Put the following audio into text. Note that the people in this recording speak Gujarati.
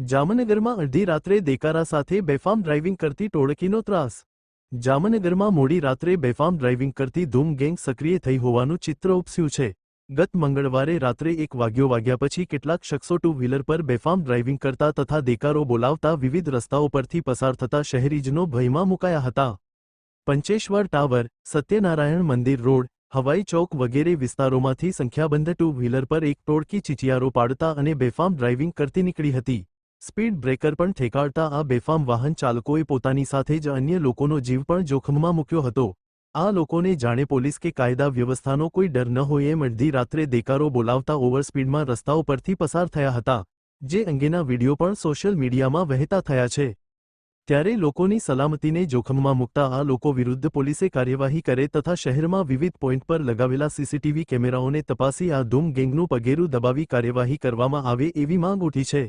જામનગરમાં અડધી રાત્રે દેકારા સાથે બેફામ ડ્રાઇવિંગ કરતી ટોળકીનો ત્રાસ। જામનગરમાં મોડી રાત્રે બેફામ ડ્રાઇવિંગ કરતી ધૂમ ગેંગ સક્રિય થઈ હોવાનું ચિત્ર ઉપસ્યું છે। ગત મંગળવારે રાત્રે 1 વાગ્યા પછી કેટલાક શખ્સો ટુ વ્હીલર પર બેફામ ડ્રાઇવિંગ કરતા તથા દેકારો બોલાવતા વિવિધ રસ્તાઓ પરથી પસાર થતા શહેરીજનો ભયમાં મુકાયા હતા। પંચેશ્વર ટાવર, સત્યનારાયણ મંદિર રોડ, હવાઈ ચોક વગેરે વિસ્તારોમાંથી સંખ્યાબંધ ટુ વ્હીલર પર એક ટોળકી ચીચિયારો પાડતા અને બેફામ ડ્રાઇવિંગ કરતી નીકળી હતી। સ્પીડ બ્રેકર પણ ઠેકાળતા આ બેફામ વાહન ચાલકોએ પોતાની સાથે જ અન્ય લોકોનો જીવ પણ જોખમમાં મૂક્યો હતો। આ લોકોને જાણે પોલીસ કે કાયદા વ્યવસ્થાનો કોઈ ડર ન હોય એમ અડધી રાત્રે દેકારો બોલાવતા ઓવરસ્પીડમાં રસ્તાઓ પરથી પસાર થયા હતા, જે અંગેના વિડીયો પણ સોશિયલ મીડિયામાં વહેતા થયા છે। ત્યારે લોકોની સલામતીને જોખમમાં મૂકતા આ લોકો વિરુદ્ધ પોલીસે કાર્યવાહી કરે તથા શહેરમાં વિવિધ પોઈન્ટ પર લગાવેલા સીસીટીવી કેમેરાઓને તપાસી આ ધૂમ ગેંગનું પગેરું દબાવી કાર્યવાહી કરવામાં આવે એવી માંગ ઉઠી છે।